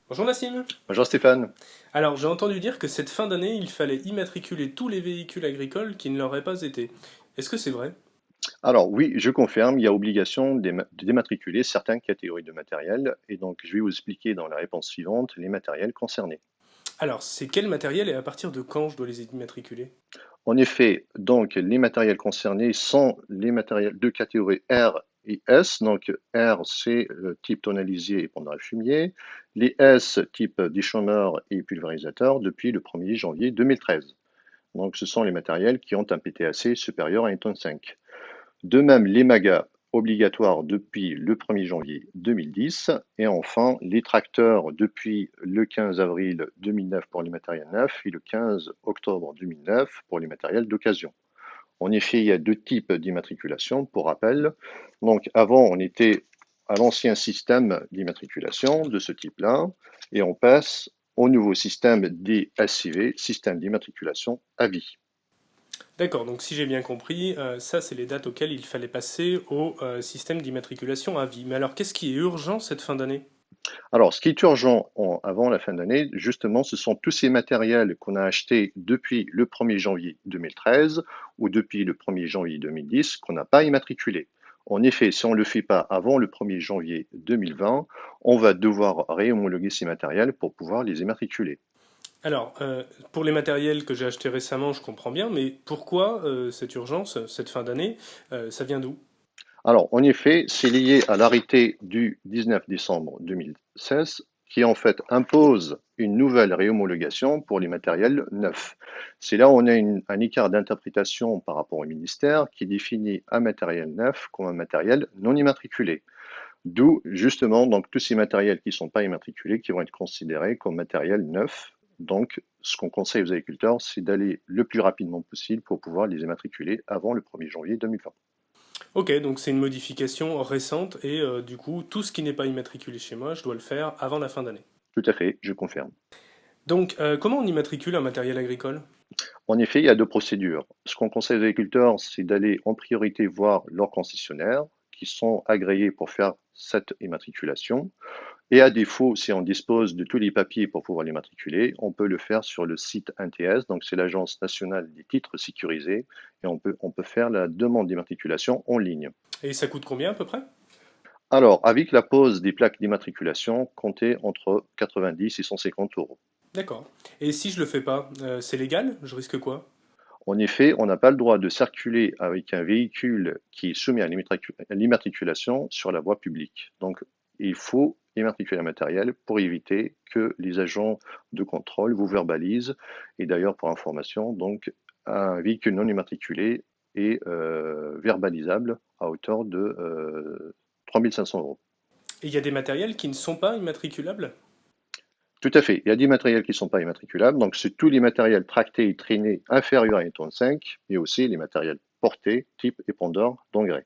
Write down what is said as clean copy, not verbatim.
Bonjour Nassim. Bonjour Stéphane. Alors, j'ai entendu dire que cette fin d'année, il fallait immatriculer tous les véhicules agricoles qui ne l'auraient pas été. Est-ce que c'est vrai? Alors oui, je confirme, il y a obligation de dématriculer certaines catégories de matériel et donc je vais vous expliquer dans la réponse suivante les matériels concernés. Alors, c'est quel matériel et à partir de quand je dois les immatriculer? En effet, donc les matériels concernés sont les matériels de catégorie R et S. Donc R, c'est le type tonalisier et épandage fumier. Les S, type déchômeur et pulvérisateur depuis le 1er janvier 2013. Donc ce sont les matériels qui ont un PTAC supérieur à 1,5 tonne. De même, les magas obligatoires depuis le 1er janvier 2010 et enfin les tracteurs depuis le 15 avril 2009 pour les matériels neufs et le 15 octobre 2009 pour les matériels d'occasion. En effet, il y a deux types d'immatriculation pour rappel. Donc avant, on était à l'ancien système d'immatriculation de ce type-là et on passe au nouveau système des SIV, système d'immatriculation à vie. D'accord, donc si j'ai bien compris, ça c'est les dates auxquelles il fallait passer au système d'immatriculation à vie. Mais alors, qu'est-ce qui est urgent cette fin d'année? Alors, ce qui est urgent avant la fin de l'année, justement, ce sont tous ces matériels qu'on a achetés depuis le 1er janvier 2013 ou depuis le 1er janvier 2010 qu'on n'a pas immatriculés. En effet, si on ne le fait pas avant le 1er janvier 2020, on va devoir réhomologuer ces matériels pour pouvoir les immatriculer. Alors, pour les matériels que j'ai achetés récemment, je comprends bien, mais pourquoi cette urgence, cette fin d'année, ça vient d'où? Alors, en effet, c'est lié à l'arrêté du 19 décembre 2016 qui en fait impose une nouvelle réhomologation pour les matériels neufs. C'est là où on a un écart d'interprétation par rapport au ministère qui définit un matériel neuf comme un matériel non immatriculé. D'où justement donc tous ces matériels qui ne sont pas immatriculés qui vont être considérés comme matériel neuf. Donc, ce qu'on conseille aux agriculteurs, c'est d'aller le plus rapidement possible pour pouvoir les immatriculer avant le 1er janvier 2020. Ok, donc c'est une modification récente et du coup, tout ce qui n'est pas immatriculé chez moi, je dois le faire avant la fin d'année. Tout à fait, je confirme. Donc, comment on immatricule un matériel agricole? En effet, il y a deux procédures. Ce qu'on conseille aux agriculteurs, c'est d'aller en priorité voir leurs concessionnaires qui sont agréés pour faire cette immatriculation. Et à défaut, si on dispose de tous les papiers pour pouvoir l'immatriculer, on peut le faire sur le site NTS, donc c'est l'Agence nationale des titres sécurisés, et on peut faire la demande d'immatriculation en ligne. Et ça coûte combien à peu près? Alors, avec la pose des plaques d'immatriculation, comptez entre 90 et 150 euros. D'accord. Et si je le fais pas, c'est légal? Je risque quoi? En effet, on n'a pas le droit de circuler avec un véhicule qui est soumis à l'immatriculation sur la voie publique. Donc, il faut immatriculer un matériel pour éviter que les agents de contrôle vous verbalisent. Et d'ailleurs, pour information, donc, un véhicule non immatriculé est verbalisable à hauteur de 3 500 euros. Et il y a des matériels qui ne sont pas immatriculables? Tout à fait. Il y a des matériels qui ne sont pas immatriculables. Donc, c'est tous les matériels tractés et traînés inférieurs à 1,5 tonne, et aussi les matériels portés, type épandeur d'engrais.